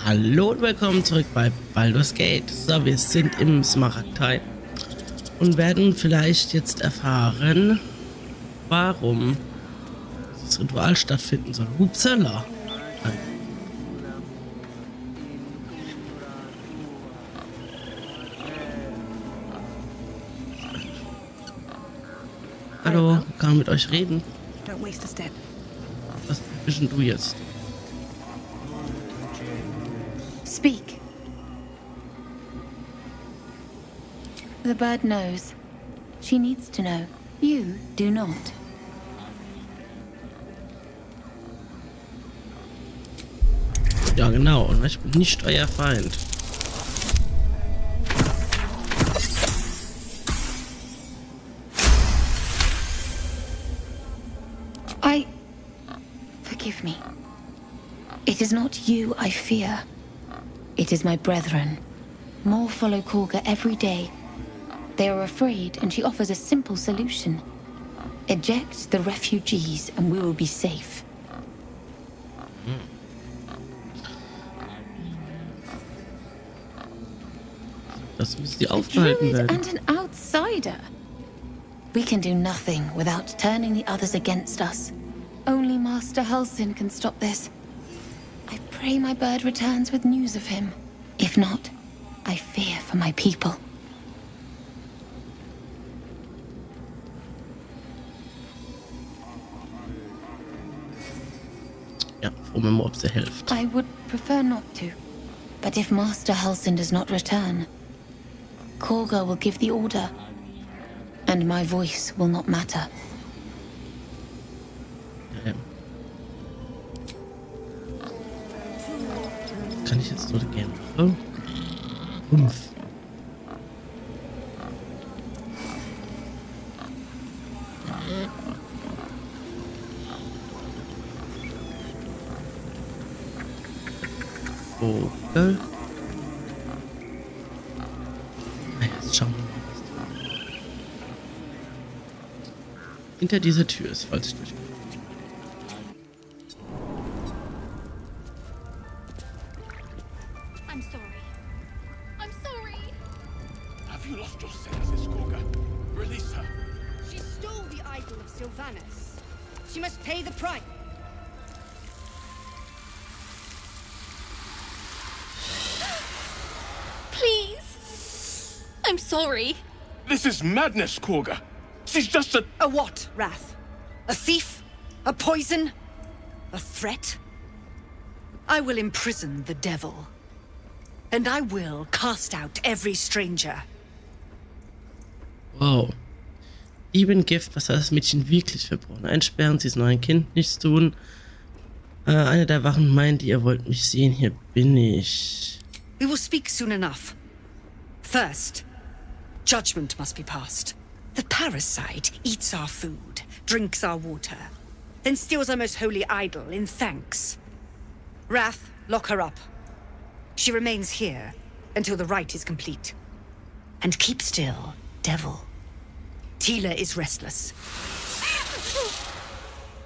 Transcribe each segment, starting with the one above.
Hallo und willkommen zurück bei Baldur's Gate. So, wir sind im Smaragd-Hain und werden vielleicht jetzt erfahren, warum dieses Ritual stattfinden soll. Upsala. Hallo, kann man mit euch reden? Was bist denn du jetzt? Speak. The bird knows. She needs to know. You do not. Ja, genau. Und ich bin nicht euer Feind. Forgive me. It is not you I fear. It is my brethren. More follow Korga every day. They are afraid, and she offers a simple solution. Eject the refugees, and we will be safe. Das müssen die aufgehalten werden. And an outsider. We can do nothing without turning the others against us. Only Master Helfen can stop this. I pray my bird returns with news of him. If not, I fear for my people. Ja, froh mal, ob sie hilft. I would prefer not to. But if Master Helfen does not return, Korga will give the order. And my voice will not matter. Kann ich jetzt dort gehen? Oh. 5. Okay. Jetzt schauen wir mal. Hinter dieser Tür ist, falls ich durchkomme. She must pay the price. Please. I'm sorry. This is madness, Korga. She's just a... A what, Wrath? A thief? A poison? A threat? I will imprison the devil. And I will cast out every stranger. Wow. Lieben Gift, was hat das Mädchen wirklich verbrochen? Einsperren, sie ist noch ein Kind, nichts tun. Eine der Wachen meint, ihr wollt mich sehen, hier bin ich. We will speak soon enough. First, judgment must be passed. The parasite eats our food, drinks our water, then steals our most holy idol in thanks. Wrath, lock her up. She remains here until the rite is complete. And keep still, devil. Tila is restless.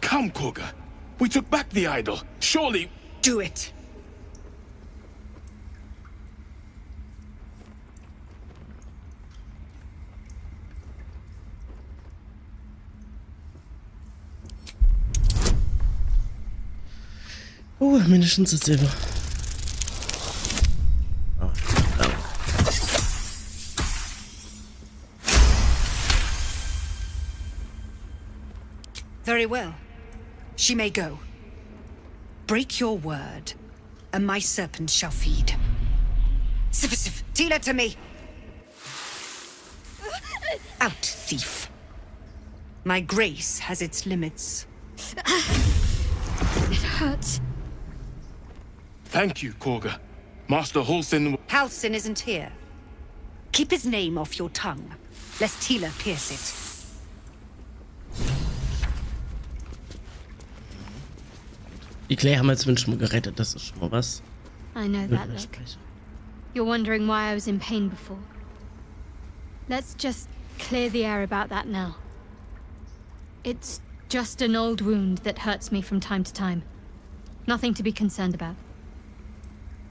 Come, Korga. We took back the idol. Surely... Do it. Mindestens das Silber. Oh, Very well. She may go. Break your word, and my serpent shall feed. Sif, Tila to me! Out, thief. My grace has its limits. It hurts. Thank you, Korga. Master Helfen... Halsin isn't here. Keep his name off your tongue, lest Tila pierce it. Die Claire haben wir zumindest schon mal gerettet, das ist schon mal was. I know that look. You're wondering why I was in pain before. Let's just clear the air about that now. It's just an old wound that hurts me from time to time. Nothing to be concerned about.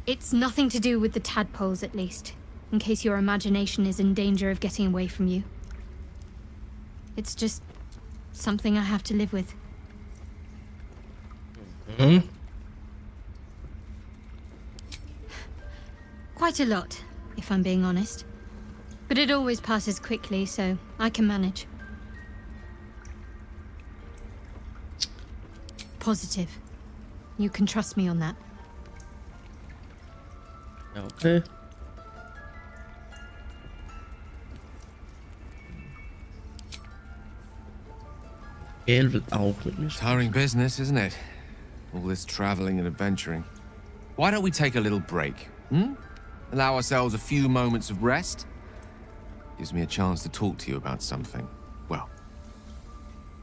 It's nothing to do with the tadpoles, at least, in case your imagination is in danger of getting away from you. It's just something I have to live with. Hmm? Quite a lot, if I'm being honest. But it always passes quickly, so I can manage. Positive. You can trust me on that. Ja, okay. Gail will auch mit mir sprechen. Tiring business, isn't it? All this traveling and adventuring. Why don't we take a little break? Allow ourselves a few moments of rest? Gives me a chance to talk to you about something, well,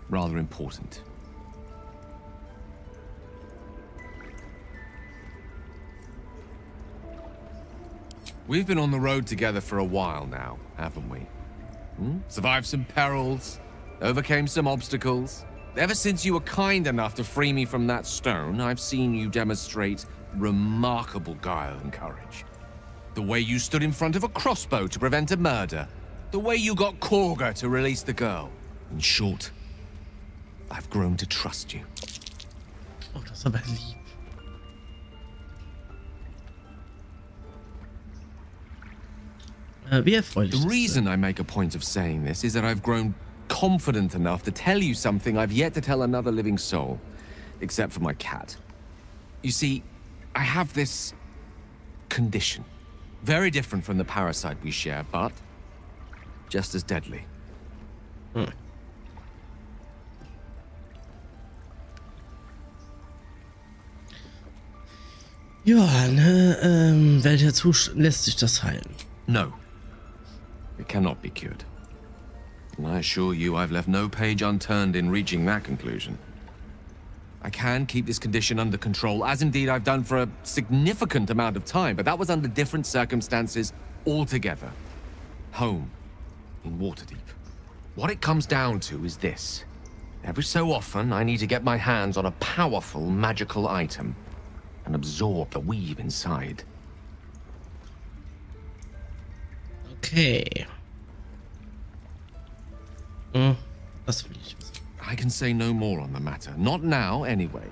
rather important. We've been on the road together for a while now, haven't we? Survived some perils, overcame some obstacles. Ever since you were kind enough to free me from that stone, I've seen you demonstrate remarkable guile and courage. The way you stood in front of a crossbow to prevent a murder. The way you got Korga to release the girl. In short, I've grown to trust you. Oh, das ist aber lieb. Wie erfreulich. The reason I make a point of saying this is that I've grown confident enough to tell you something I've yet to tell another living soul, except for my cat. You see, I have this condition. Very different from the parasite we share, but just as deadly. Ja, ne, welcher Zustand lässt sich das heilen? No. It cannot be cured. And I assure you I've left no page unturned in reaching that conclusion. I can keep this condition under control, as indeed I've done for a significant amount of time, but that was under different circumstances altogether. Home, in Waterdeep. What it comes down to is this. Every so often, I need to get my hands on a powerful magical item and absorb the weave inside. Okay. Das will ich wissen. I can say no more on the matter. Not now, anyway.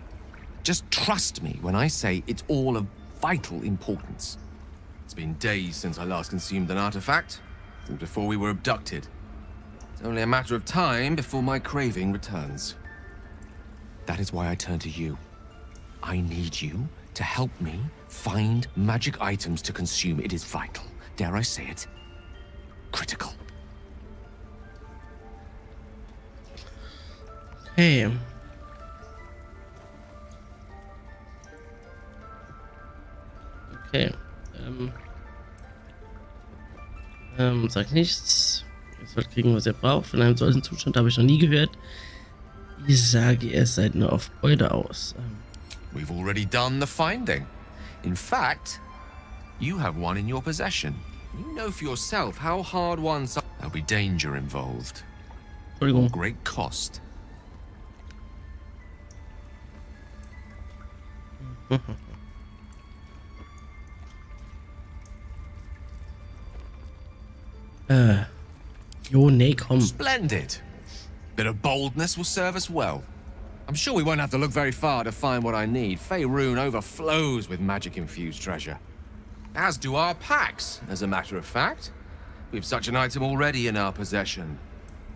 Just trust me when I say it's all of vital importance. It's been days since I last consumed an artifact, since before we were abducted. It's only a matter of time before my craving returns. That is why I turn to you. I need you to help me find magic items to consume. It is vital. Dare I say it? Critical. Hey. Okay. Sag nichts. Ihr sollt kriegen, was ihr braucht. Von einem solchen Zustand habe ich noch nie gehört. Ich sage, ihr seid nur auf Beute aus. We've already done the finding. In fact, you have one in your possession. You know for yourself how hard one's... There'll be danger involved. Entschuldigung. Great cost. Jo, nee, komm. Splendid. Bit of boldness will serve us well. I'm sure we won't have to look very far to find what I need. Faerun overflows with magic-infused treasure. As do our packs, as a matter of fact. We've such an item already in our possession.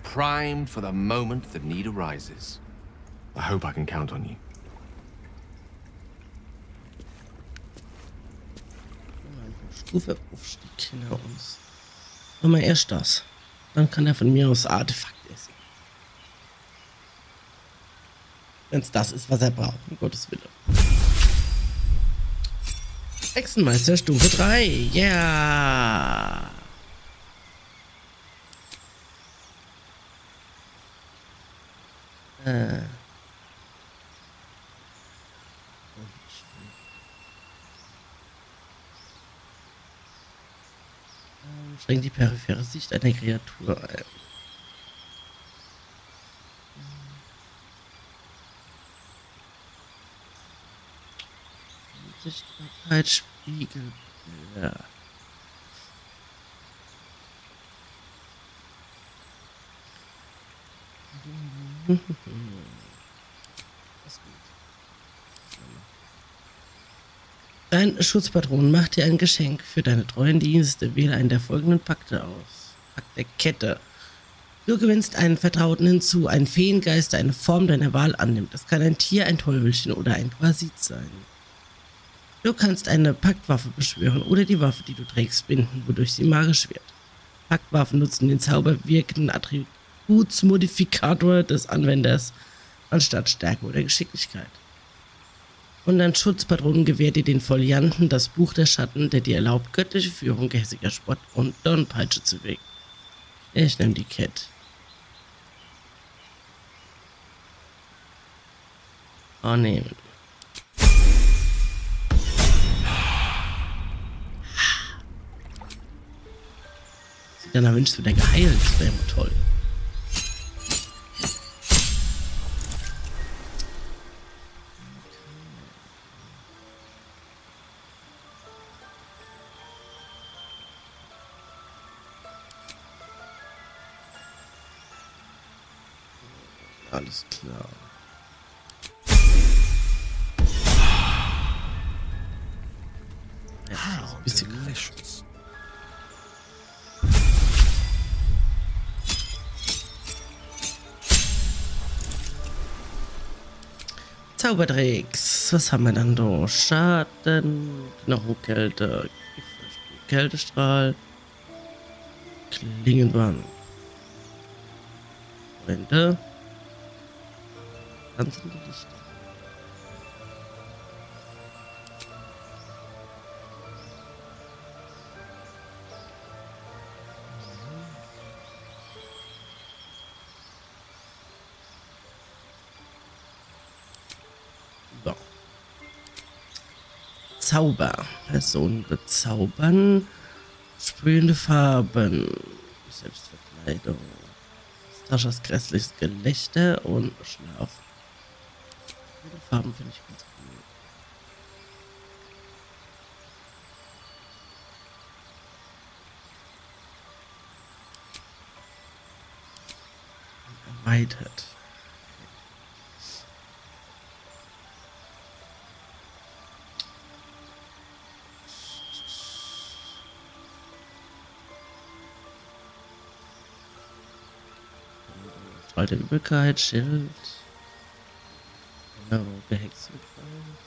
Primed for the moment that need arises. I hope I can count on you. Stufe Aufstieg hinter uns. Machen wir erst das. Dann kann er von mir aus Artefakt essen. Wenn es das ist, was er braucht, um Gottes Willen. Hexenmeister Stufe 3. Ja. Schränkt die periphere Sicht einer Kreatur ein. Sichtbarkeit, Spiegelbilder. Dein Schutzpatron macht dir ein Geschenk für deine treuen Dienste. Wähle einen der folgenden Pakte aus. Pakt der Kette. Du gewinnst einen Vertrauten hinzu, einen Feengeist, der eine Form deiner Wahl annimmt. Das kann ein Tier, ein Teufelschen oder ein Quasit sein. Du kannst eine Paktwaffe beschwören oder die Waffe, die du trägst, binden, wodurch sie magisch wird. Paktwaffen nutzen den zauberwirkenden Attributsmodifikator des Anwenders anstatt Stärke oder Geschicklichkeit. Und dein Schutzpatron gewährt dir den Folianten, das Buch der Schatten, der dir erlaubt, göttliche Führung, gehässiger Spott und Dornpeitsche zu wirken. Ich nehme die Cat. Annehmen. Dann wünschst du wieder geheilt. Das wäre immer toll. Alles klar. Ja, ein bisschen delicious. Zaubertricks. Was haben wir dann da? Schaden, Knochenkälte, Kältestrahl, Klingenband. Wände. Ganz in die Lichter. So. Zauber. Personen bezaubern. Sprühende Farben. Selbstverkleidung. Taschas grässliches Gelächter und Schlaf. Die Farben finde ich ganz cool. Erweitert. Strahl der Übelkeit, Schild. Genau, gehext mit Fallen.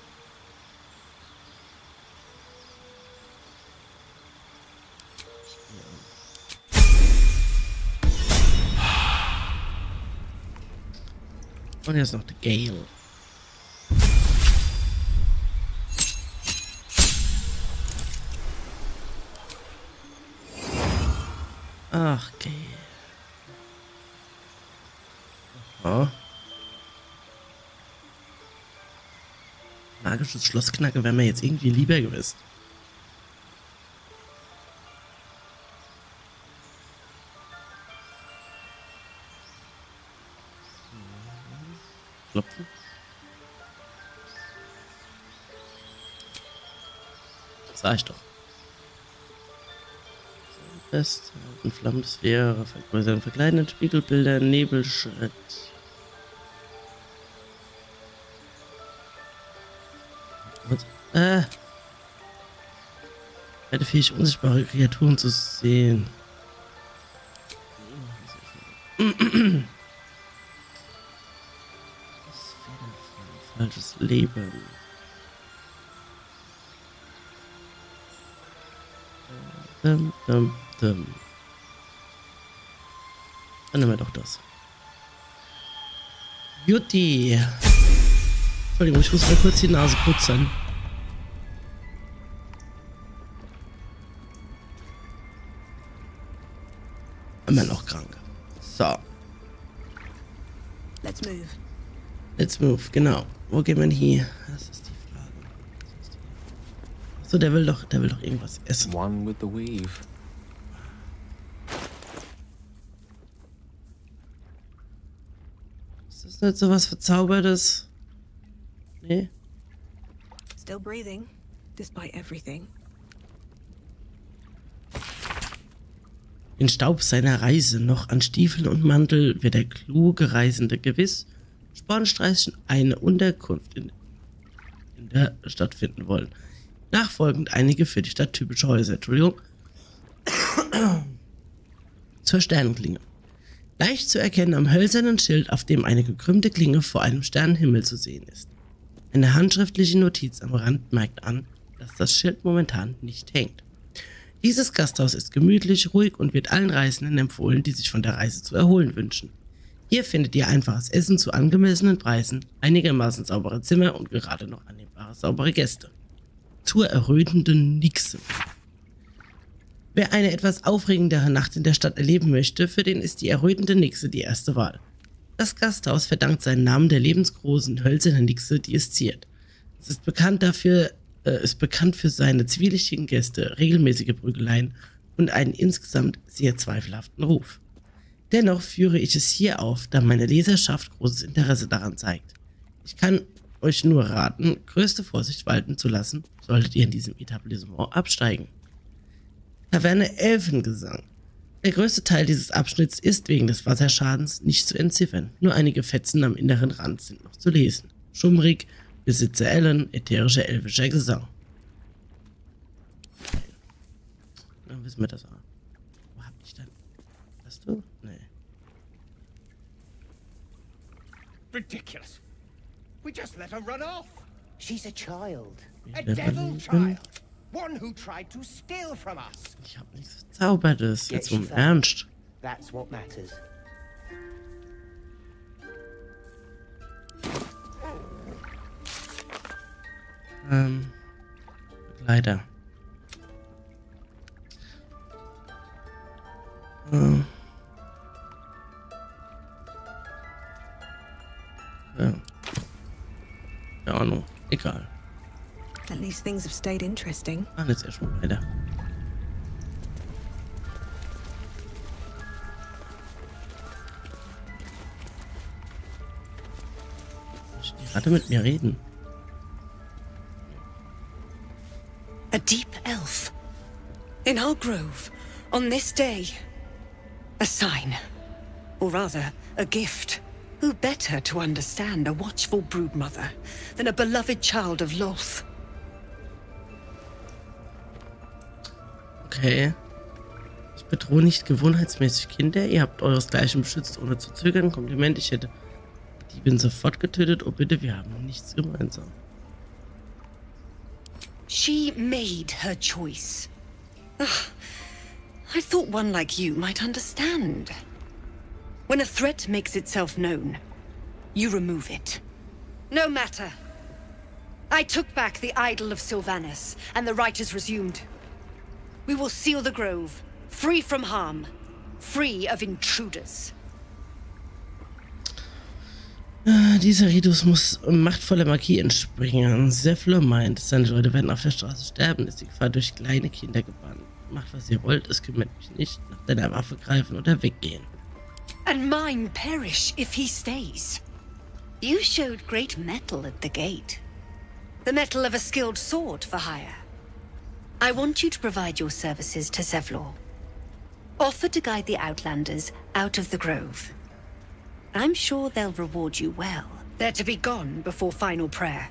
Und jetzt noch der Gale. Ach, Gale. Aha. Magisches Schlossknacken wäre mir jetzt irgendwie lieber gewesen. Klopfen. Sag ich doch. Festhalten, Flammensphäre, vergrößern, verkleidenden Spiegelbilder, Nebelschritt. Werde fähig, unsichtbare Kreaturen zu sehen. Falsches Leben. Dann nehmen wir doch das. Jutti. Entschuldigung, ich muss mal kurz die Nase putzen. Immer noch krank. So. Let's move. Let's move, genau. Wo gehen wir denn hier? Das ist die Frage. So, der will doch irgendwas essen. One with the weave. Ist das nicht so was Verzaubertes? Nee? Still breathing. despite everything. Den Staub seiner Reise noch an Stiefeln und Mantel wird der kluge Reisende gewiss spornstreichend eine Unterkunft in der Stadt finden wollen. Nachfolgend einige für die Stadt typische Häuser. Entschuldigung. Zur Sternenklinge. Leicht zu erkennen am hölzernen Schild, auf dem eine gekrümmte Klinge vor einem Sternenhimmel zu sehen ist. Eine handschriftliche Notiz am Rand merkt an, dass das Schild momentan nicht hängt. Dieses Gasthaus ist gemütlich, ruhig und wird allen Reisenden empfohlen, die sich von der Reise zu erholen wünschen. Hier findet ihr einfaches Essen zu angemessenen Preisen, einigermaßen saubere Zimmer und gerade noch annehmbare saubere Gäste. Zur errötenden Nixe. Wer eine etwas aufregendere Nacht in der Stadt erleben möchte, für den ist die errötende Nixe die erste Wahl. Das Gasthaus verdankt seinen Namen der lebensgroßen hölzernen Nixe, die es ziert. Es ist bekannt für seine zwielichtigen Gäste, regelmäßige Prügeleien und einen insgesamt sehr zweifelhaften Ruf. Dennoch führe ich es hier auf, da meine Leserschaft großes Interesse daran zeigt. Ich kann euch nur raten, größte Vorsicht walten zu lassen, solltet ihr in diesem Etablissement absteigen. Taverne Elfengesang. Der größte Teil dieses Abschnitts ist wegen des Wasserschadens nicht zu entziffern, nur einige Fetzen am inneren Rand sind noch zu lesen. Schummrig, Besitzer Ellen, ätherischer elfischer Gesang. Dann wissen wir das auch. Wo hab ich denn? Hast du? Nee. Ridiculous. We just let her run off. She's a child. A devil child. One who tried to steal from us. Ich hab nichts Verzaubertes. Jetzt im Ernst. That's what matters. Leider. Ja. Keine Ahnung. Egal. At least things have stayed interesting. Jetzt erstmal weiter. Ich hatte mit mir reden. A deep elf. In our grove, on this day. A sign. Or rather, a gift. Who better to understand a watchful broodmother than a beloved child of Loth? Okay. Ich bedrohe nicht gewohnheitsmäßig Kinder. Ihr habt euresgleichen beschützt, ohne zu zögern. Kompliment, ich hätte die bin sofort getötet. Oh bitte, wir haben nichts gemeinsam. She made her choice. Ugh. I thought one like you might understand. When a threat makes itself known, you remove it. No matter. I took back the idol of Sylvanas, and the rite is resumed. We will seal the grove, free from harm, free of intruders. Dieser Ritus muss machtvoller Magie entspringen. Zephyr meint, seine Leute werden auf der Straße sterben, ist die Gefahr durch kleine Kinder gebannt. Macht, was ihr wollt, es kümmert mich nicht. Nach deiner Waffe greifen oder weggehen. And mine perish if he stays. You showed great mettle at the gate. The mettle of a skilled sword for hire. I want you to provide your services to Zevlor. Offer to guide the Outlanders out of the grove. I'm sure they'll reward you well. They're to be gone before final prayer.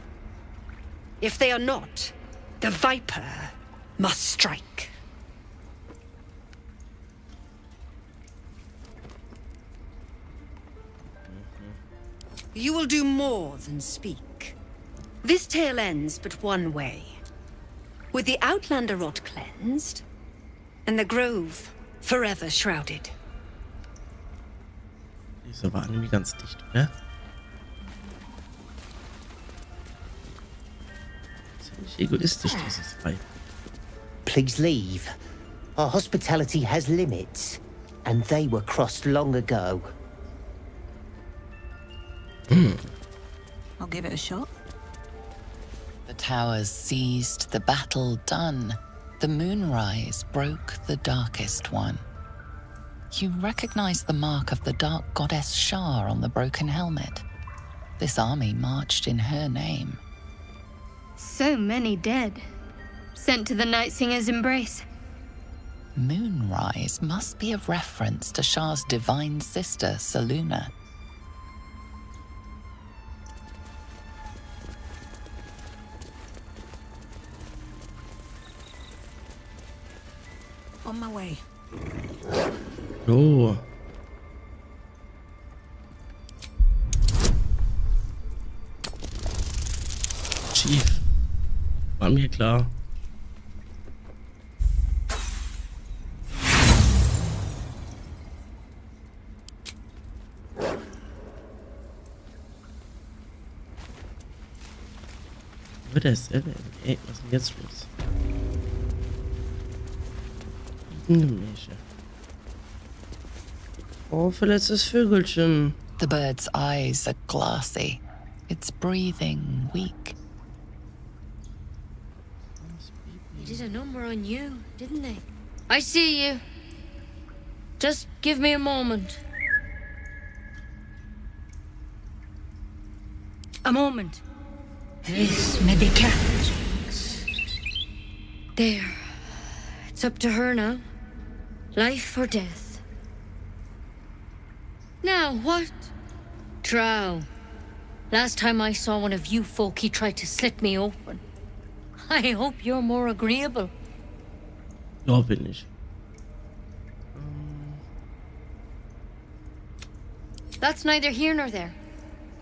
If they are not, the Viper must strike. You will do more than speak. This tale ends but one way. With the Outlander rot cleansed, and the grove forever shrouded. Diese war irgendwie ganz dicht, oder? Ziemlich egoistisch, dieses Weib. Please leave. Our hospitality has limits, and they were crossed long ago. I'll give it a shot. The towers seized, the battle done. The moonrise broke the darkest one. You recognize the mark of the dark goddess Shar on the broken helmet. This army marched in her name. So many dead. Sent to the Night Singer's embrace. Moonrise must be a reference to Shah's divine sister, Saluna. On my way. Oh. Chief. War mir klar. Wird das? Ey, was ist denn jetzt los? Gemäche. Oh, verletztes Vögelchen. The bird's eyes are glassy. Its breathing weak. They did a number on you, didn't they? I see you. Just give me a moment. A moment. This medicament. There. It's up to her now. Life or death. Now, what? Drow. Last time I saw one of you folk, he tried to slit me open. I hope you're more agreeable. Ja, bin ich. That's neither here nor there.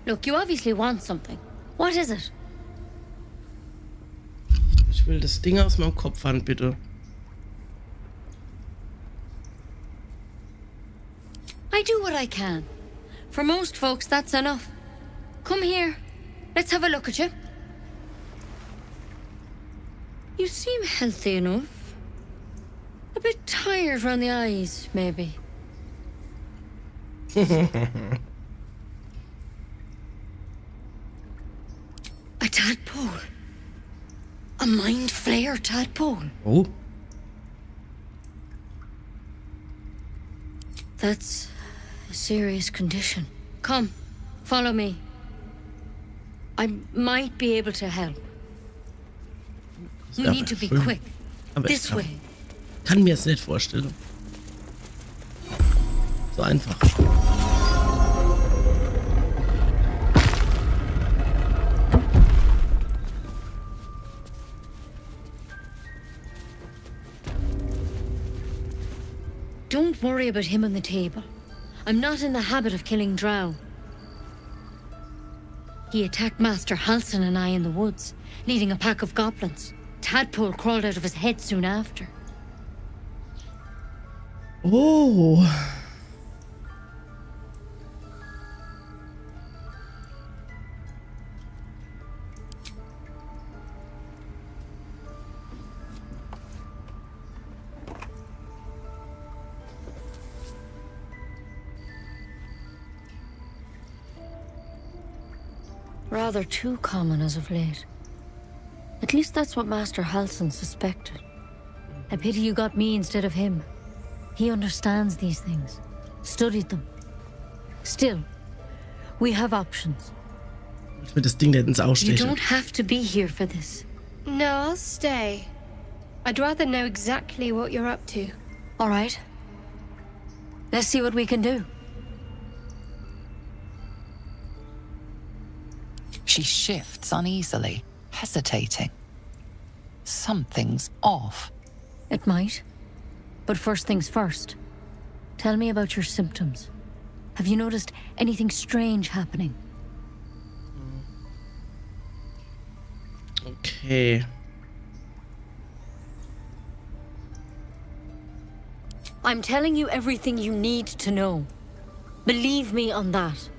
Look, you obviously want something. What is it? Ich will das Ding aus meinem Kopf haben, bitte. I do what I can. For most folks, that's enough. Come here. Let's have a look at you. You seem healthy enough. A bit tired around the eyes, maybe. A tadpole. A mind flayer tadpole. Oh. That's a serious condition. Come, follow me. I might be able to help. We need to be quick. This way. Kann mir es nicht vorstellen. So einfach. Don't worry about him on the table. I'm not in the habit of killing drow. He attacked Master Halsin and I in the woods, leading a pack of goblins. Tadpole crawled out of his head soon after. Oh. Rather too common as of late. At least that's what Master Halsin suspected. A pity you got me instead of him. He understands these things. Studied them. Still, we have options. Ich will das Ding nicht ins Ausstechen. You don't have to be here for this. No, I'll stay. I'd rather know exactly what you're up to. All right. Let's see what we can do. She shifts uneasily, hesitating. Something's off. It might. But first things first. Tell me about your symptoms. Have you noticed anything strange happening? Okay. I'm telling you everything you need to know. Believe me on that.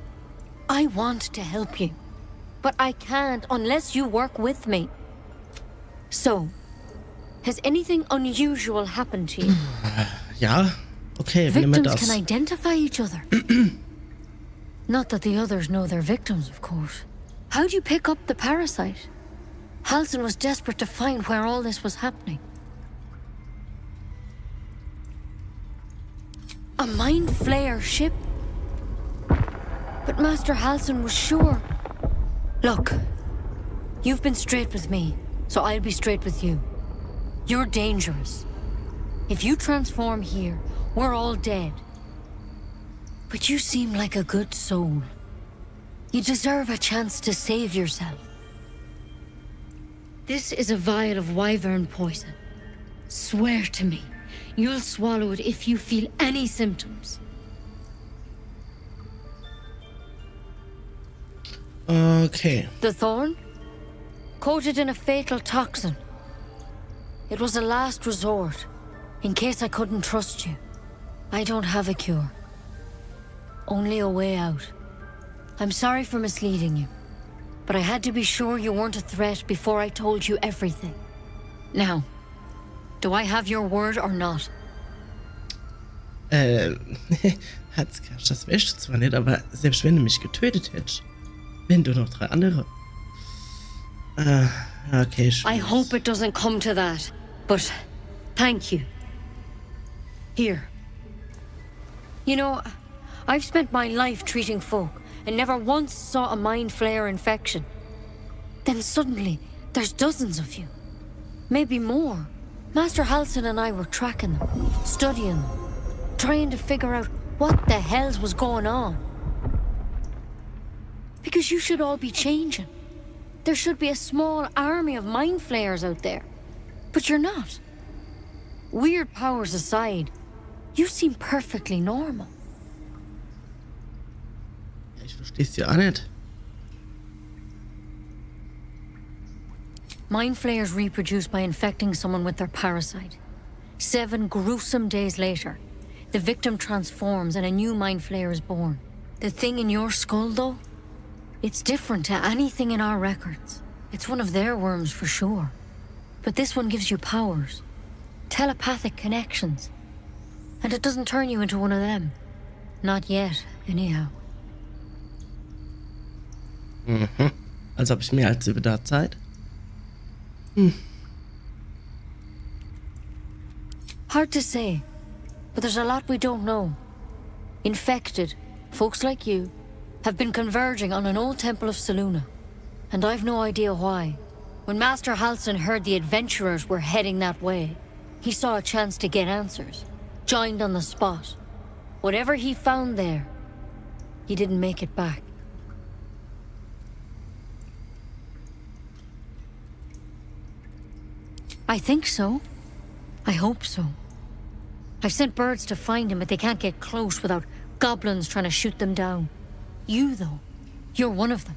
I want to help you. But I can't unless you work with me. So, has anything unusual happened to you? Ja, okay, wenn wir Victims das. can identify each other. Not that the others know they're victims, of course. How'd you pick up the parasite? Halsin was desperate to find where all this was happening. A mind flayer ship? But Master Halsin was sure. Look, you've been straight with me, so I'll be straight with you. You're dangerous. If you transform here, we're all dead. But you seem like a good soul. You deserve a chance to save yourself. This is a vial of wyvern poison. Swear to me, you'll swallow it if you feel any symptoms. Okay. The thorn? Coated in a fatal toxin. It was a last resort, in case I couldn't trust you. I don't have a cure. Only a way out. I'm sorry for misleading you, but I had to be sure you weren't a threat before I told you everything. Now, do I have your word or not? Herzkash, das wärst du zwar nicht, aber selbst wenn du mich getötet hättest, wenn du noch 3 andere. Okay, schwierig. I hope it doesn't come to that, but thank you. Here. You know, I've spent my life treating folk and never once saw a mind flayer infection. Then suddenly, there's dozens of you. Maybe more. Master Halsin and I were tracking them, studying them, trying to figure out what the hells was going on. Because you should all be changing. There should be a small army of mind flayers out there. But you're not. Weird powers aside, you seem perfectly normal. Ich versteh's ja auch nicht. Mind flayers reproduce by infecting someone with their parasite. 7 gruesome days later, the victim transforms and a new mind flayer is born. The thing in your skull, though? It's different to anything in our records. It's one of their worms for sure. But this one gives you powers. Telepathic connections. And it doesn't turn you into one of them. Not yet, anyhow. Mhm. Als ob ich mehr als über da Zeit. Hard to say, but there's a lot we don't know. Infected, folks like you, have been converging on an old temple of Selûne, and I've no idea why. When Master Halsin heard the adventurers were heading that way, he saw a chance to get answers, joined on the spot. Whatever he found there, he didn't make it back. I think so. I hope so. I've sent birds to find him, but they can't get close without goblins trying to shoot them down. You, though, you're one of them.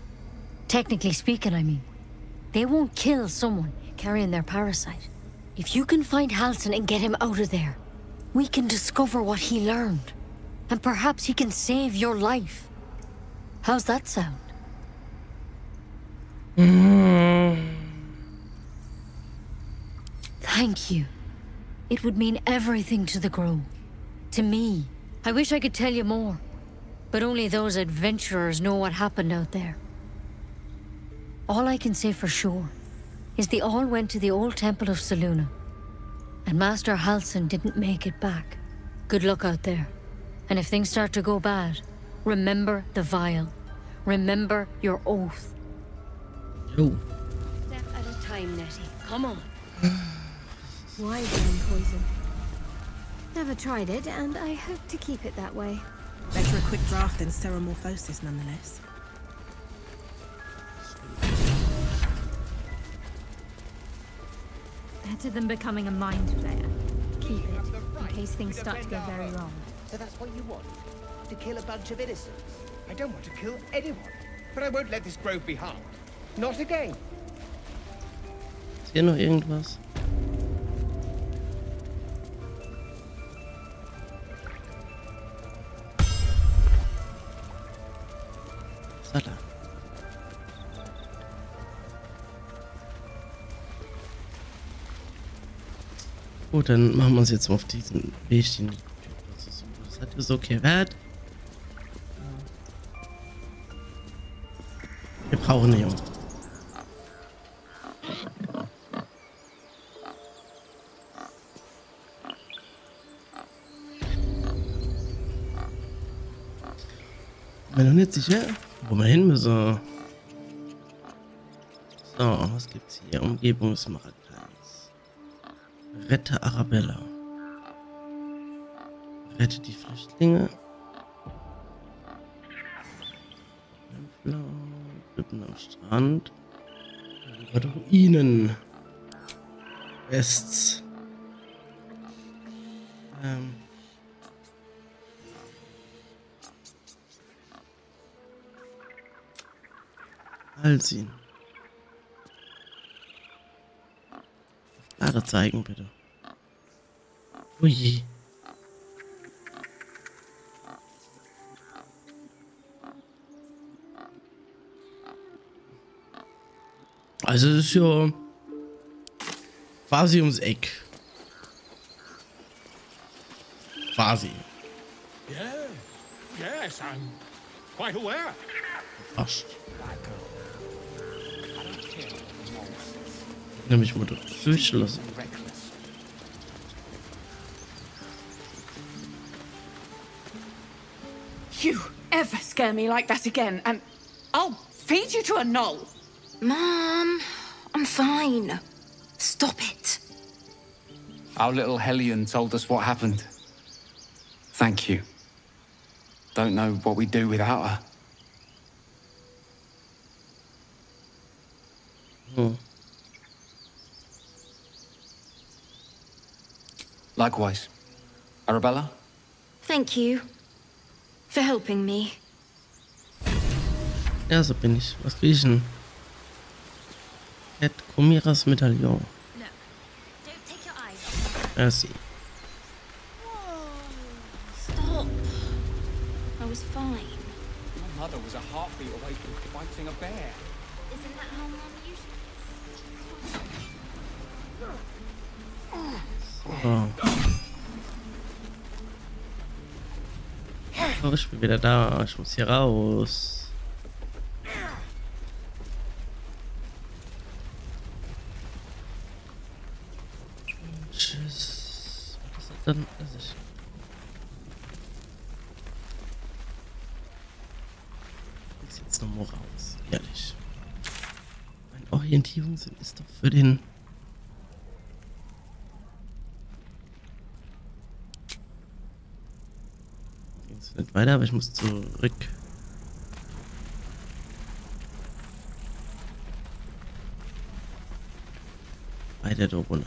Technically speaking, I mean. They won't kill someone carrying their parasite. If you can find Halsin and get him out of there, we can discover what he learned. And perhaps he can save your life. How's that sound? Thank you. It would mean everything to the Grove. To me. I wish I could tell you more. But only those adventurers know what happened out there. All I can say for sure is they all went to the old temple of Selûne. And Master Halsin didn't make it back. Good luck out there. And if things start to go bad, remember the vial. Remember your oath. Oh. Step at a time, Nettie. Come on. Wyvern poison. Never tried it, and I hope to keep it that way. Better a quick draft than seromorphosis, nonetheless. Better than becoming a mind flayer. Keep it, in case things start to go very wrong. So that's what you want? To kill a bunch of innocents? I don't want to kill anyone. But I won't let this grove be harmed. Not again. Ist hier noch irgendwas? Salah. Gut, dann machen wir uns jetzt mal auf diesen Weg, den das hat so okay Wert. Wir brauchen einen Jungen. Ich bin noch nicht sicher, wo wir hin müssen. So, was gibt's hier? Umgebungsmarkt 1. Rette Arabella. Rette die Flüchtlinge. Rippen am Strand. Ruinen. Wests. Halsien. Lade zeigen, bitte. Ui. Also es ist ja quasi ums Eck. Quasi. Yeah, yes, I'm quite aware. Fast. Nämlich Mutter durchlassen. You ever scare me like that again, and I'll feed you to a knoll. Mom, I'm fine. Stop it. Our little hellion told us what happened. Thank you. Don't know what we'd do without her. Likewise. Arabella? Thank you for helping me. Ja, so bin ich. Was krieg ich denn? Ed Kumiras Medaillon. Merci. Stop. I was fine. My mother was a heartbeat away from fighting a bear. Isn't that how Mom usually is? Oh, ich bin wieder da. Ich muss hier raus. Tschüss. Was ist das dann? Ich muss jetzt noch mal raus. Ehrlich. Mein Orientierungssinn ist doch für den... Geht's nicht weiter, aber ich muss zurück. Bei der Doruna.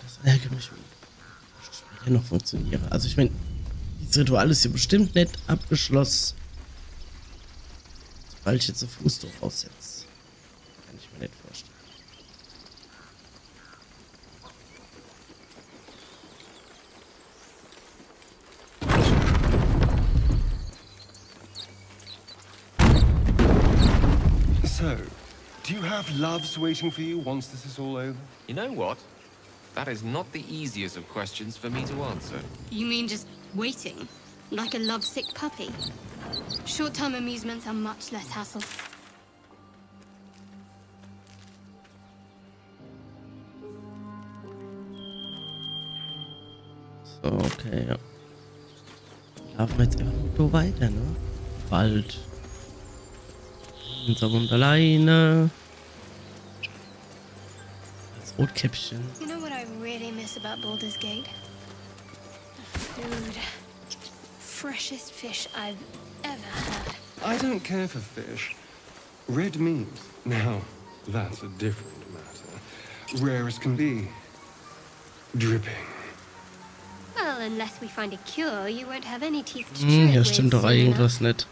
Das ärgert mich, wenn ich später noch funktioniere. Also ich meine, dieses Ritual ist hier bestimmt nicht abgeschlossen. Sobald ich jetzt ein Fußtuch aussetze. Kann ich mir nicht vorstellen. So, do you have loves waiting for you once this is all over? You know what? That is not the easiest of questions for me to answer. You mean just waiting? Like a lovesick puppy? Short-term amusements are much less hassle. So, okay, ja. Laufen wir jetzt einfach so weiter, ne? Wald. Unser und alleine. Das Rotkäppchen. You know what I really miss about Baldur's Gate? The food. Freshest fish I've ever had. I don't care for fish. Red meat, now, that's a different matter. Rare as can be. Dripping. Well, unless we find a cure, you won't have any teeth to chew it Hier with stimmt doch soon irgendwas enough. nicht.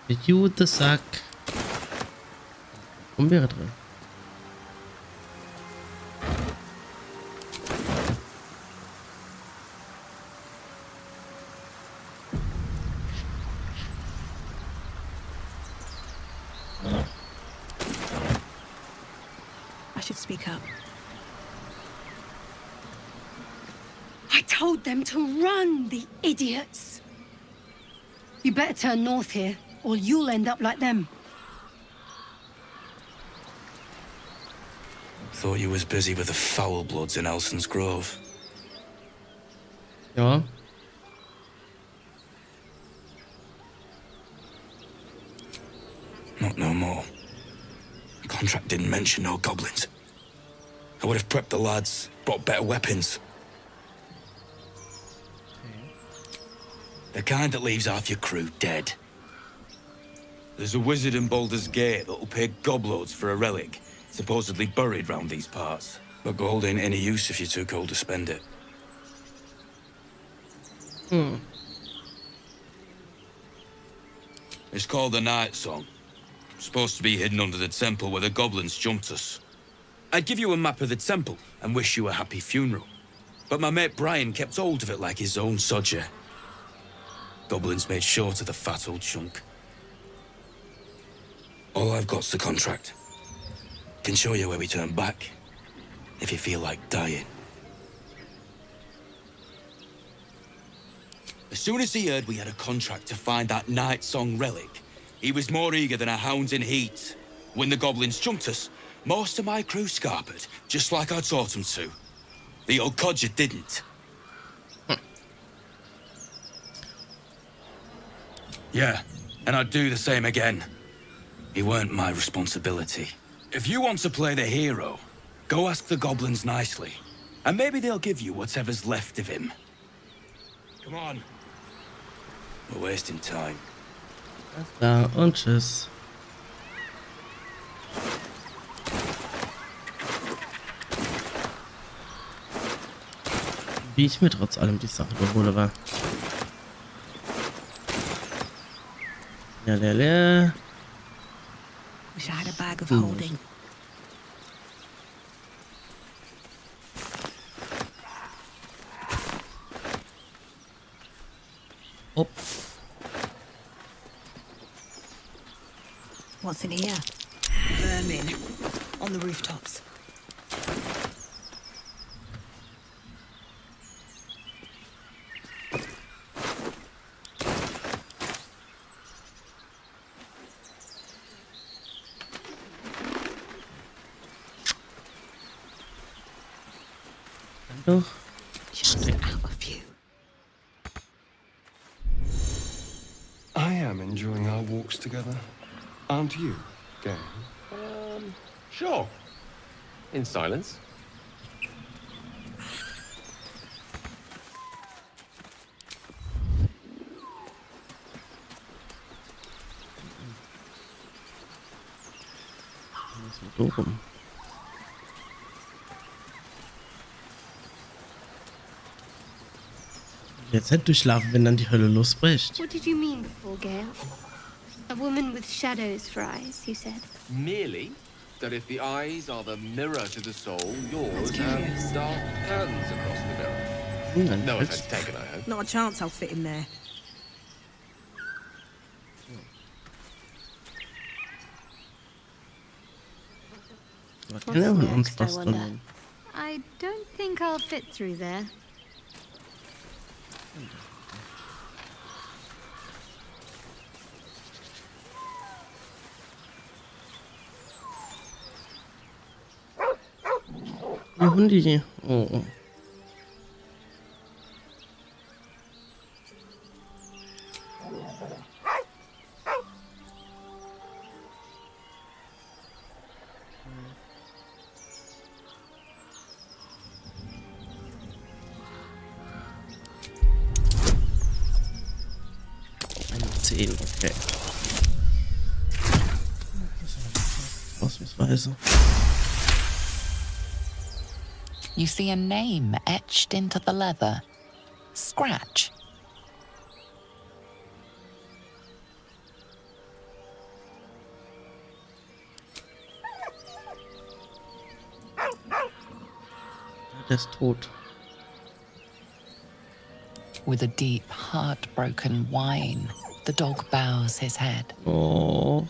Der gute Sack. Und wäre drin. I should speak up. I told them to run, the idiots. You better turn north here, or you'll end up like them. Thought you was busy with the foul bloods in Elson's Grove. Ja. Not no more. The contract didn't mention no goblins. I would have prepped the lads, brought better weapons. The kind that leaves half your crew dead. There's a wizard in Baldur's Gate that'll pay gobloads for a relic, supposedly buried round these parts. But gold ain't any use if you're too cold to spend it. It's called the Night Song. Supposed to be hidden under the temple where the goblins jumped us. I'd give you a map of the temple and wish you a happy funeral. But my mate Brian kept hold of it like his own sodger. Goblins made short of the fat old chunk. All I've got's the contract. Can show you where we turn back, if you feel like dying. As soon as he heard we had a contract to find that Night Song relic, he was more eager than a hound in heat. When the goblins jumped us, most of my crew scarpered, just like I taught them to. The old codger didn't. Yeah, and I'd do the same again. He weren't my responsibility. If you want to play the hero, go ask the goblins nicely, and maybe they'll give you whatever's left of him. Come on. We're wasting time. Da und tschüss. Wie ich mir trotz allem die Sache überhole war. Ja. Wish I had a bag of holding. Oh. What's in here? Vermin. On the rooftops. Just out of view. I am enjoying our walks together. Aren't you, Game? Sure. In silence. Jetzt hätte durchlaufen, wenn dann die Hölle losbricht. What did you mean before, Gale? A woman with shadows for eyes, you said? Merely that if the eyes are the mirror to the soul, yours have dark patterns across the mirror. No offense taken, I hope. Not a chance I'll fit in there. What's next, I wonder? I don't think I'll fit through there. Hundi. Oh. Okay. Ausnahmsweise. You see a name etched into the leather. Scratch. Der ist tot. With a deep, heartbroken whine, the dog bows his head. Oh.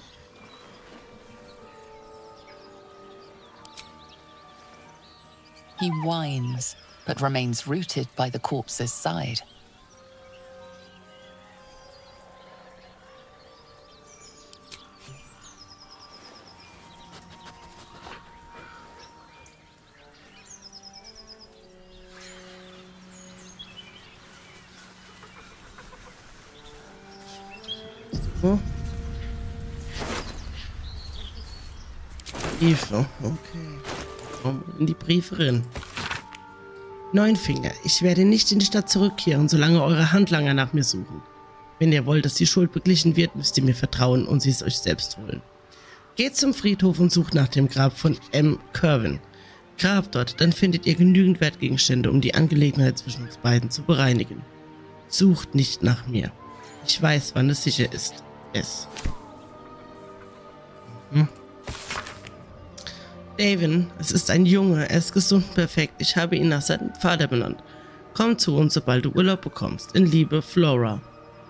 He whines, but remains rooted by the corpse's side. Briefe, okay. Komm in die Briefe rein. Neunfinger, ich werde nicht in die Stadt zurückkehren, solange eure Handlanger nach mir suchen. Wenn ihr wollt, dass die Schuld beglichen wird, müsst ihr mir vertrauen und sie es euch selbst holen. Geht zum Friedhof und sucht nach dem Grab von M. Kerwin. Grabt dort, dann findet ihr genügend Wertgegenstände, um die Angelegenheit zwischen uns beiden zu bereinigen. Sucht nicht nach mir. Ich weiß, wann es sicher ist. David, es ist ein Junge, er ist gesund und perfekt. Ich habe ihn nach seinem Vater benannt. Komm zu uns, sobald du Urlaub bekommst. In Liebe, Flora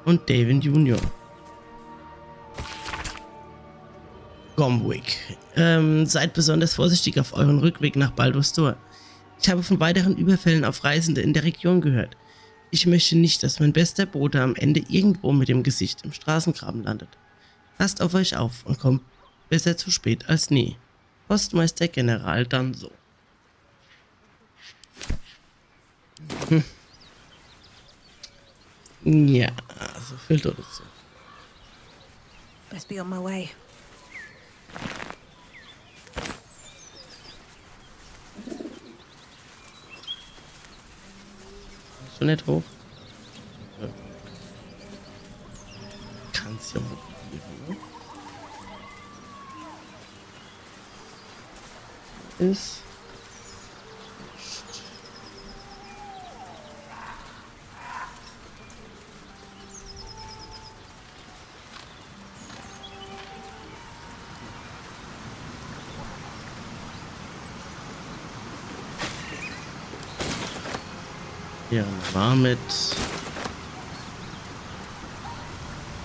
und David Jr. Gomwick. Seid besonders vorsichtig auf euren Rückweg nach Baldurs Tor. Ich habe von weiteren Überfällen auf Reisende in der Region gehört. Ich möchte nicht, dass mein bester Bote am Ende irgendwo mit dem Gesicht im Straßengraben landet. Passt auf euch auf und kommt besser zu spät als nie. Postmeister General Danso. Ja, so viel oder so. Best be on my way. Schon nicht hoch. Ja. Kannst ja mal probieren, ne? Ist ja, war mit.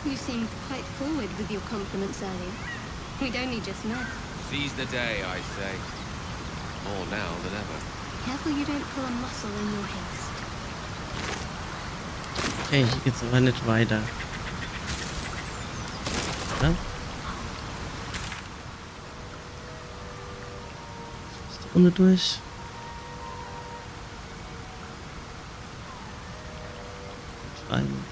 You seemed quite forward with your compliments earlier. We'd only just met. Seize the day, I say. More now than ever. Careful you don't pull a muscle in your haste. Okay, hier geht's aber nicht weiter. Ja? Ist die Runde durch? Schreiben.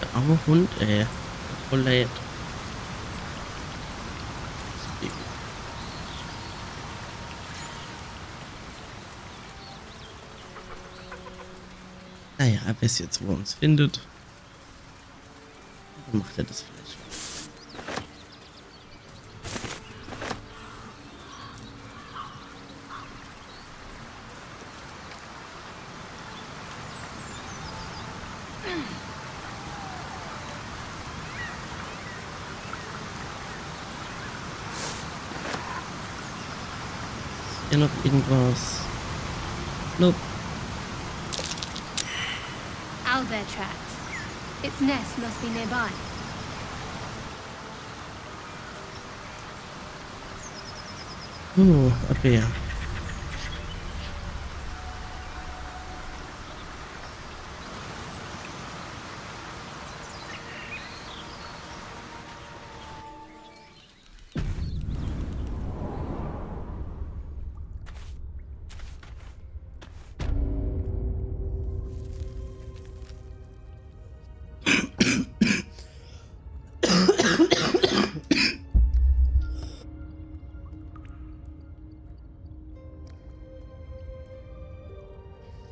Der arme Hund, ey. Voll leid. Naja, er weiß jetzt, wo er uns findet. Dann macht er das vielleicht. Ist hier noch irgendwas? Nope. Owlbear tracks. Its nest must be nearby. Oh, Abwehr.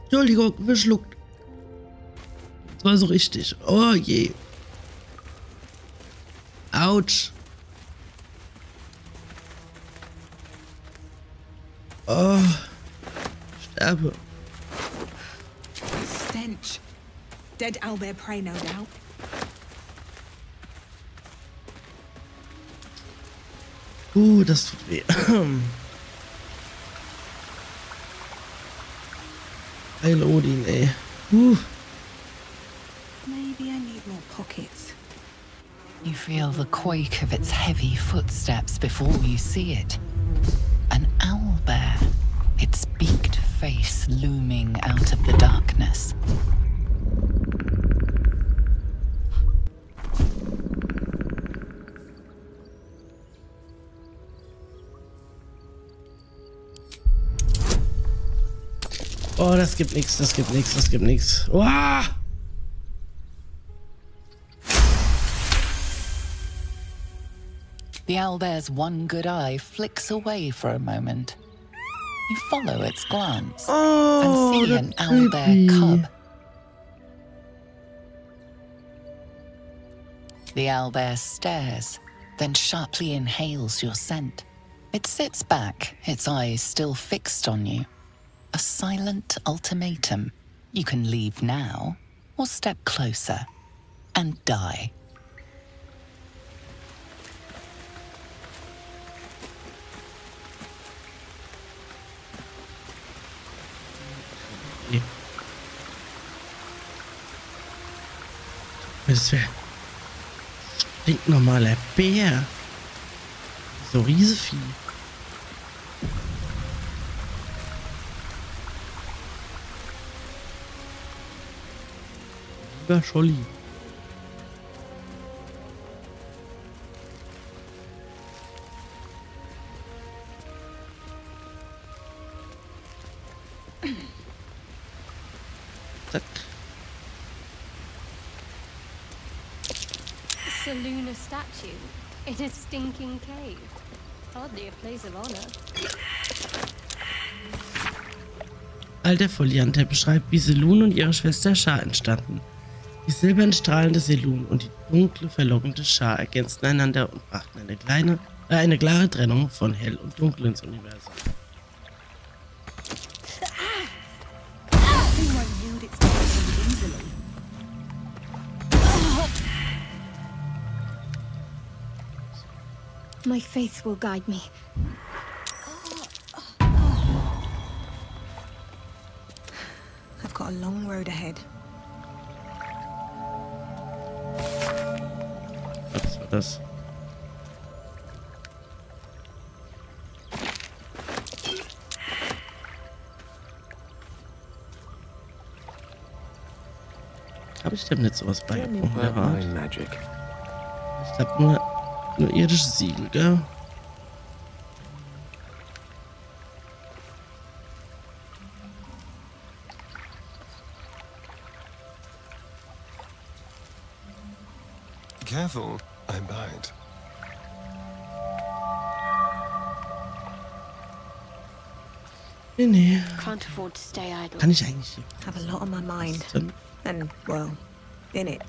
Entschuldigung, verschluckt. Das war so richtig. Oh je. Autsch. Oh. Sterbe. Stench. Dead owlbear prey, no doubt. Das tut weh. Heil Odin, ey. Maybe I need more pockets. You feel the quake of its heavy footsteps before you see it. An owlbear, its beaked face looming out of the darkness. Oh, das gibt nichts, das gibt nichts, das gibt nichts. Wow! The owlbear's one good eye flicks away for a moment. You follow its glance and see an owlbear cub. The owlbear stares, then sharply inhales your scent. It sits back, its eyes still fixed on you. A silent ultimatum. You can leave now, or step closer and die. Das wäre stinknormaler Bär. So Riesenvieh. Lieber Scholli. Zack. It's a lunar statue in a stinking cave. Hardly a place of honor. Alter Foliante beschreibt, wie Selûne und ihre Schwester Schar entstanden. Die silbern strahlende Selûne und die dunkle, verlockende Schar ergänzten einander und brachten eine klare Trennung von hell und dunkel ins Universum. My faith will guide me. I've got a long road ahead. Was war das? Habe ich dem nicht sowas beigebracht? Ich glaube nur irdische Siegel, gell? Careful, I bite. Nee. Can't afford to stay idle. Kann ich eigentlich hier? Have a lot on my mind. And, well, in it.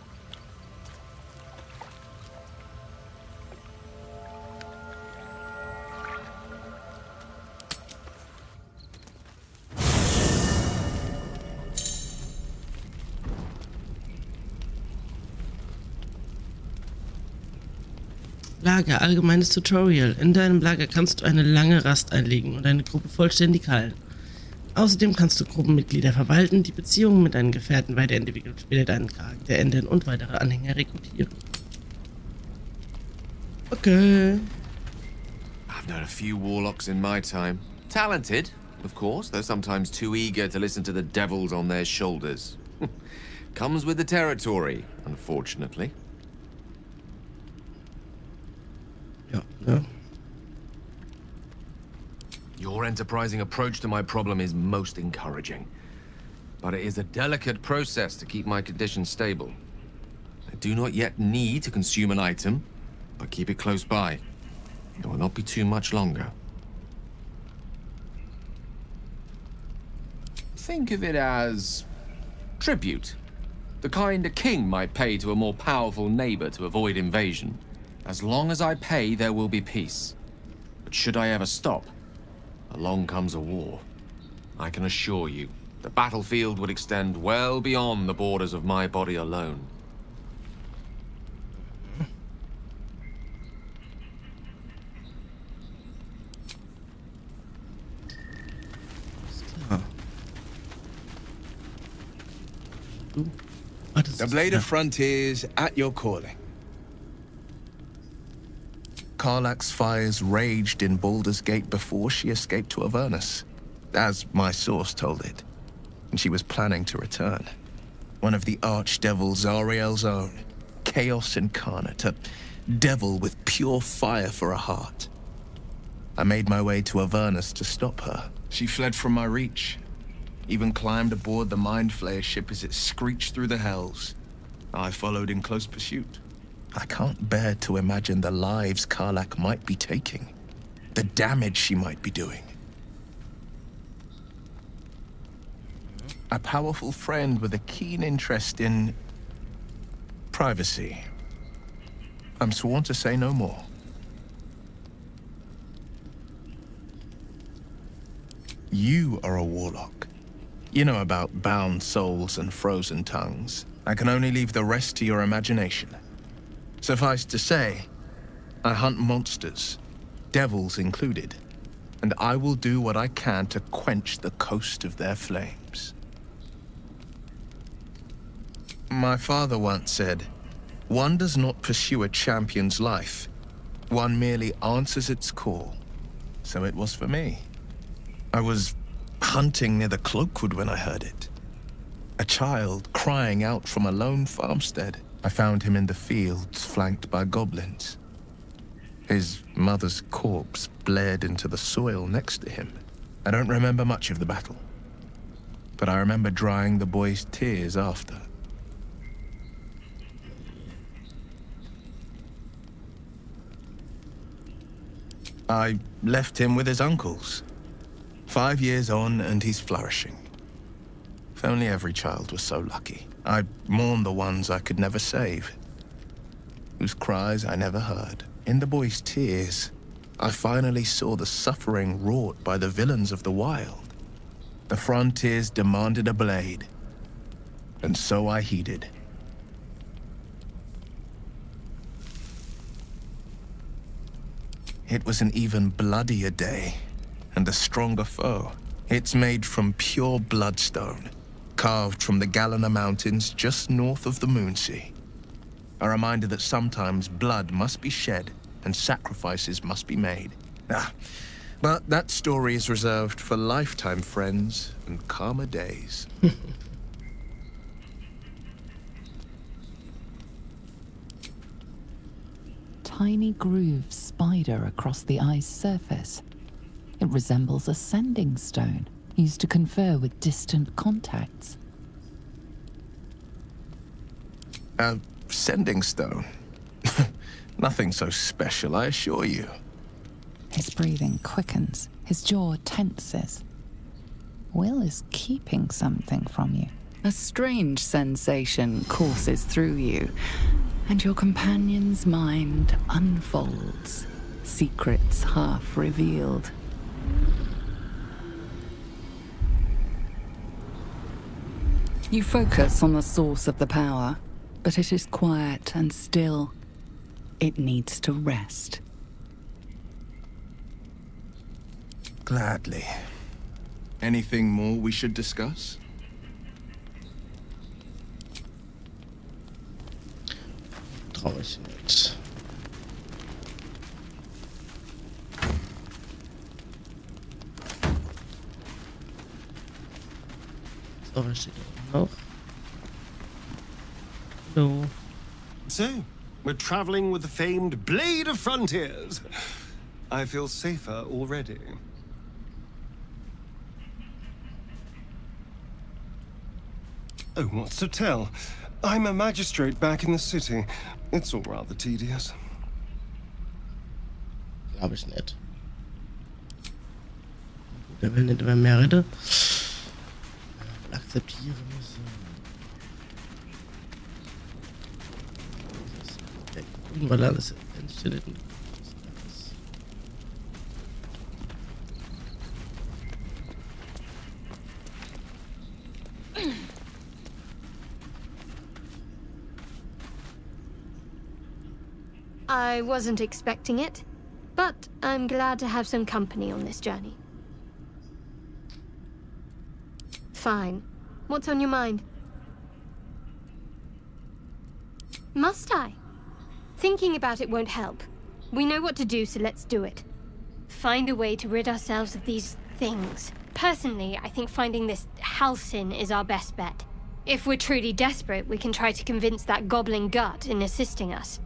Lager, allgemeines Tutorial. In deinem Lager kannst du eine lange Rast einlegen und eine Gruppe vollständig heilen. Außerdem kannst du Gruppenmitglieder verwalten, die Beziehungen mit deinen Gefährten weiterentwickeln, später deinen Charakter ändern und weitere Anhänger rekrutieren. Okay. I've known a few warlocks in my time. Talented, of course, though sometimes too eager to listen to the devils on their shoulders. Comes with the territory, unfortunately. Ja. Your enterprising approach to my problem is most encouraging. But it is a delicate process to keep my condition stable. I do not yet need to consume an item, but keep it close by. It will not be too much longer. Think of it as tribute. The kind a king might pay to a more powerful neighbor to avoid invasion. As long as I pay, there will be peace. But should I ever stop, along comes a war. I can assure you, the battlefield would extend well beyond the borders of my body alone. du? Ach, The blade of frontiers at your calling. Karlach's fires raged in Baldur's Gate before she escaped to Avernus, as my source told it, and she was planning to return. One of the archdevil Zariel's own, chaos incarnate, a devil with pure fire for a heart. I made my way to Avernus to stop her. She fled from my reach, even climbed aboard the Mind Flayer ship as it screeched through the hells. I followed in close pursuit. I can't bear to imagine the lives Karlach might be taking, the damage she might be doing. A powerful friend with a keen interest in privacy. I'm sworn to say no more. You are a warlock. You know about bound souls and frozen tongues. I can only leave the rest to your imagination. Suffice to say, I hunt monsters, devils included, and I will do what I can to quench the coast of their flames. My father once said, one does not pursue a champion's life. One merely answers its call. So it was for me. I was hunting near the Cloakwood when I heard it. A child crying out from a lone farmstead. I found him in the fields, flanked by goblins. His mother's corpse bled into the soil next to him. I don't remember much of the battle, but I remember drying the boy's tears after. I left him with his uncles. 5 years on, and he's flourishing. If only every child was so lucky. I mourn the ones I could never save, whose cries I never heard. In the boy's tears, I finally saw the suffering wrought by the villains of the wild. The frontiers demanded a blade, and so I heeded. It was an even bloodier day, and a stronger foe. It's made from pure bloodstone, carved from the Galena Mountains just north of the Moonsea. A reminder that sometimes blood must be shed and sacrifices must be made. But that story is reserved for lifetime friends and calmer days. Tiny grooves spider across the ice surface. It resembles a sending stone, used to confer with distant contacts. A sending stone? Nothing so special, I assure you. His breathing quickens, his jaw tenses. Will is keeping something from you. A strange sensation courses through you, and your companion's mind unfolds, secrets half revealed. You focus on the source of the power, but it is quiet and still. It needs to rest. Gladly. Anything more we should discuss? Trau ich nicht. So, was steht da noch? Hallo. So, we're traveling with the famed Blade of Frontiers. I feel safer already. Oh, what's to tell? I'm a magistrate back in the city. It's all rather tedious. Glaube ich nicht. Der will nicht über mehrere. Akzeptieren müssen. Weil alles entsteht. I wasn't expecting it, but I'm glad to have some company on this journey. Fine. What's on your mind? Must I? Thinking about it won't help. We know what to do, so let's do it. Find a way to rid ourselves of these things. Personally, I think finding this Halsin is our best bet. If we're truly desperate, we can try to convince that goblin gut in assisting us.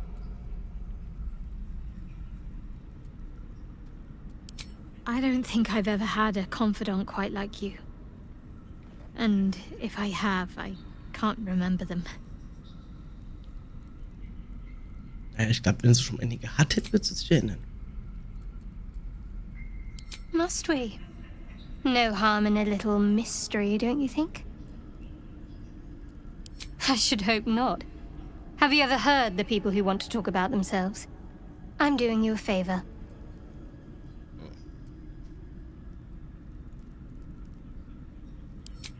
I don't think I've ever had a confidant quite like you. And if I have, I can't remember them. Naja, ich glaube, wenn sie schon einige hatte, wird sie sich erinnern. Must we? No harm in a little mystery, don't you think? I should hope not. Have you ever heard the people who want to talk about themselves? I'm doing you a favor.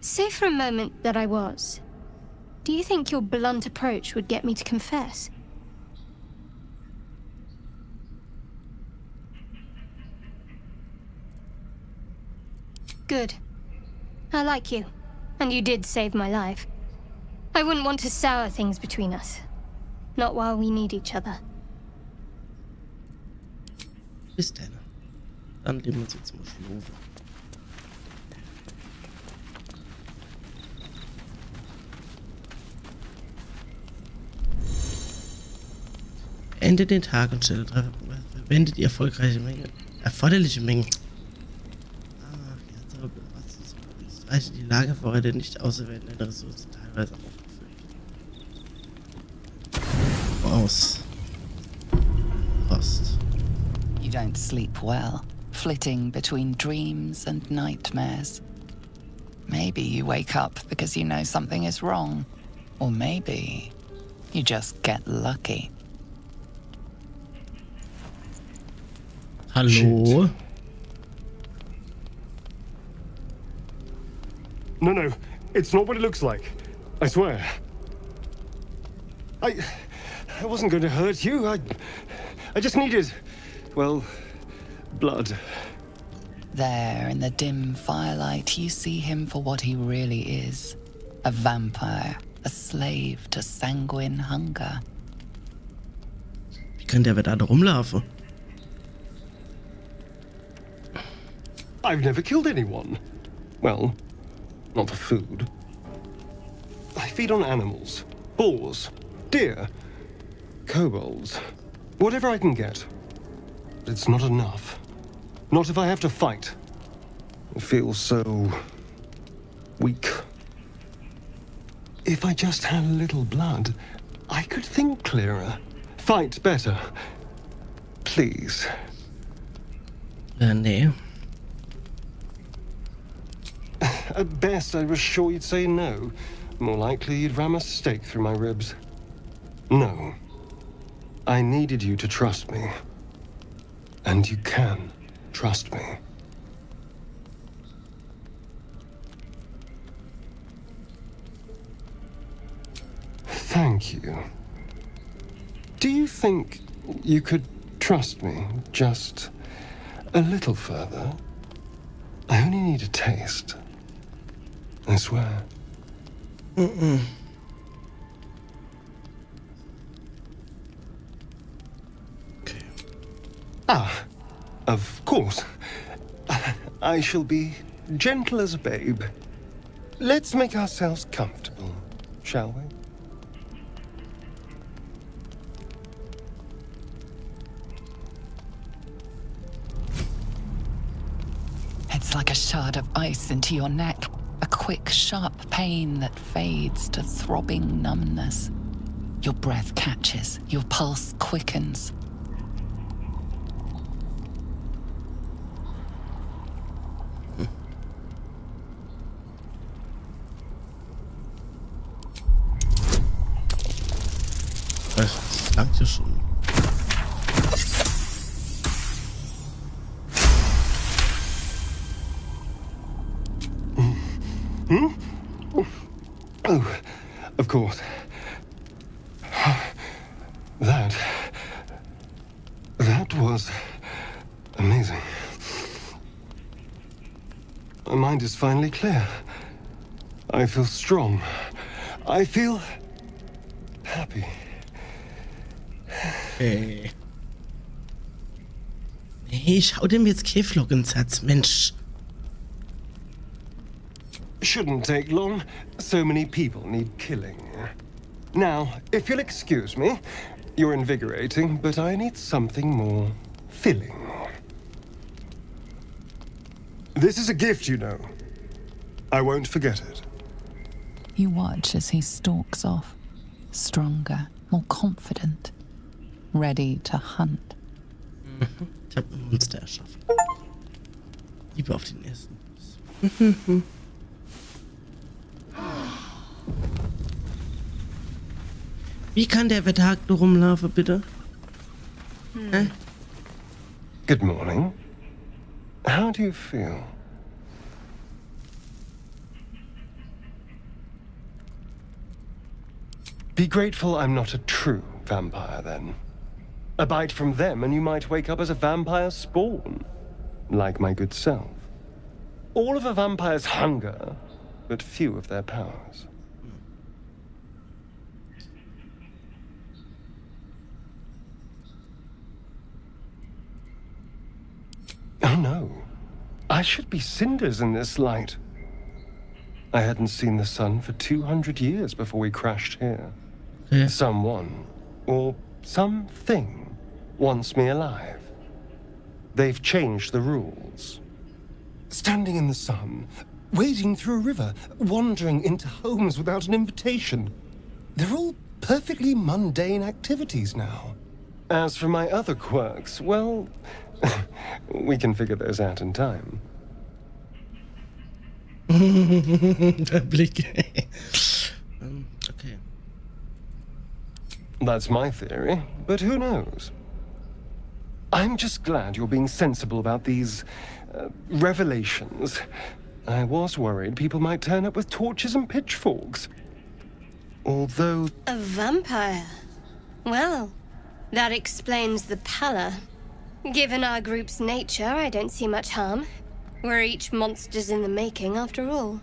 Say for a moment that I was. Do you think your blunt approach would get me to confess? Good. I like you. And you did save my life. I wouldn't want to sour things between us. Not while we need each other. Bis dann. Dann leben wir uns jetzt mal Schnaufe. Endet den Tag und verwendet ihr erfolgreiche Mengen. Erforderliche Mengen. Reichen die Lage für heute nicht außerwählende Ressourcen teilweise aufgefüllt. Aus. Post. You don't sleep well, flitting between dreams and nightmares. Maybe you wake up because you know something is wrong. Or maybe you just get lucky. Hallo? Shit. No, it's not what it looks like. I swear. I wasn't going to hurt you. I just needed, well, blood. There, in the dim firelight, you see him for what he really is. A vampire, a slave to sanguine hunger. Wie kann der da rumlaufen? I've never killed anyone. Well, not for food. I feed on animals. Boars. Deer. Kobolds. Whatever I can get. But it's not enough. Not if I have to fight. I feel so weak. If I just had a little blood, I could think clearer. Fight better. Please. Nee. At best, I was sure you'd say no. More likely, you'd ram a stake through my ribs. No. I needed you to trust me. And you can trust me. Thank you. Do you think you could trust me just a little further? I only need a taste. I swear. Okay. Ah, of course. I shall be gentle as a babe. Let's make ourselves comfortable, shall we? It's like a shard of ice into your neck. A quick, sharp pain that fades to throbbing numbness. Your breath catches, your pulse quickens. Das langt ja schon. Oh, of course. That was amazing. My mind is finally clear. I feel strong. I feel happy. Okay. Nee, ich hau dem jetzt Käflock ins Herz, Mensch. Shouldn't take long. So many people need killing. Now, if you'll excuse me, you're invigorating, but I need something more filling. This is a gift, you know. I won't forget it. You watch as he stalks off, stronger, more confident, ready to hunt. Ich habe ein Monster erschaffen. Liebe auf den ersten. Wie kann der Tag nur rumlaufen, bitte? Good morning. How do you feel? Be grateful I'm not a true vampire, then. A bite from them and you might wake up as a vampire spawn, like my good self. All of a vampire's hunger, but few of their powers. Oh no, I should be cinders in this light. I hadn't seen the sun for 200 years before we crashed here. Yeah. Someone, or something, wants me alive. They've changed the rules. Standing in the sun, wading through a river, wandering into homes without an invitation. They're all perfectly mundane activities now. As for my other quirks, well, we can figure those out in time. Der Blick. Okay. That's my theory, but who knows? I'm just glad you're being sensible about these revelations. I was worried people might turn up with torches and pitchforks. Although... A vampire? Well, that explains the pallor. Given our group's nature, I don't see much harm. We're each monsters in the making, after all.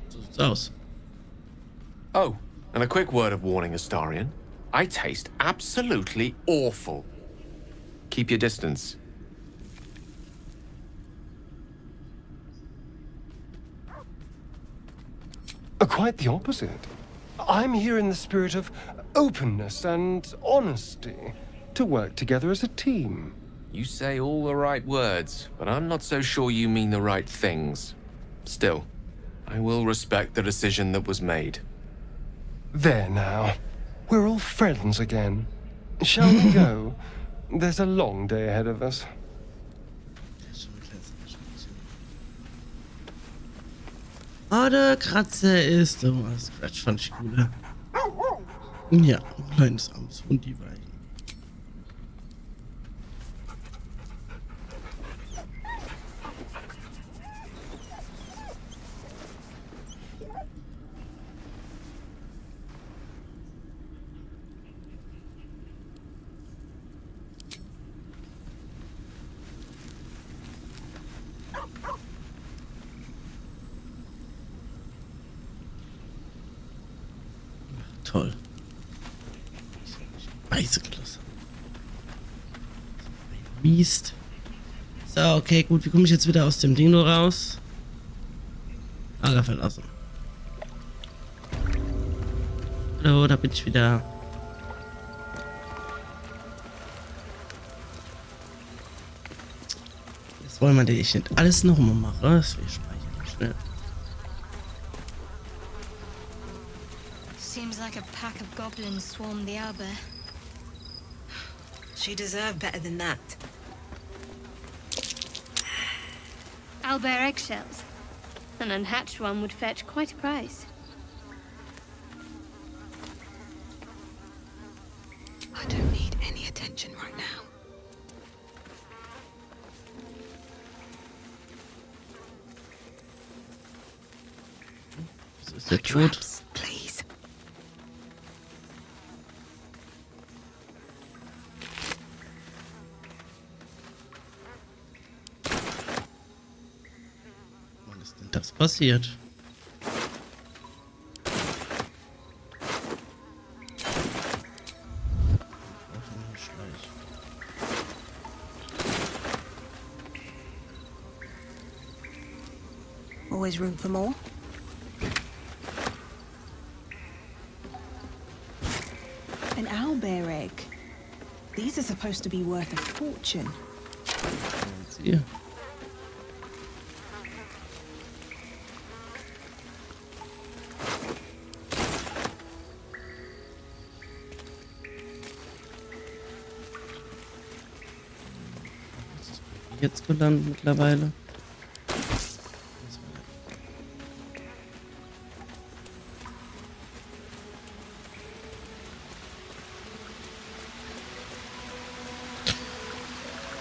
Oh, and a quick word of warning, Astarion. I taste absolutely awful. Keep your distance. Quite the opposite. I'm here in the spirit of openness and honesty, to work together as a team. You say all the right words, but I'm not so sure you mean the right things. Still, I will respect the decision that was made. There now. We're all friends again. Shall we go? There's a long day ahead of us. Oh, der Kratzer ist... Oh, Scratch fand ich cooler. Ja, ein kleines armes Hundi war. Toll. Bicycles. Biest. So, okay, gut. Wie komme ich jetzt wieder aus dem Ding nur raus? Lager verlassen. Hallo, da bin ich wieder. Jetzt wollen wir nicht alles nochmal machen. Das will ich speichern. Schnell. Seems like a pack of goblins swarmed the Owlbear. She deserved better than that. Owlbear eggshells. An unhatched one would fetch quite a price. I don't need any attention right now. Ist der tot? Please. Wann ist denn das passiert? Always room for more. An owlbear egg. These are supposed to be worth a fortune. Yeah. Jetzt gelandet mittlerweile.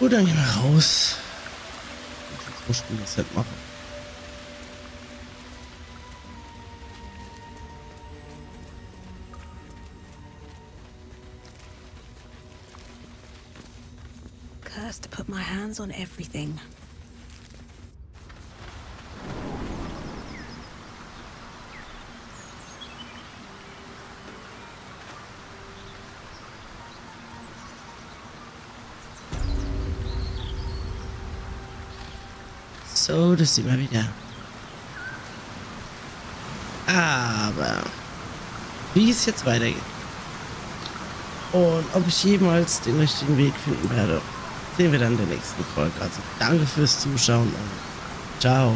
Gut, dann gehen wir raus. Jetzt muss ich das halt machen. Cursed to put my hands on everything. So, das sieht man wieder. Aber wie es jetzt weitergeht und ob ich jemals den richtigen Weg finden werde, sehen wir dann in der nächsten Folge. Also danke fürs Zuschauen und ciao.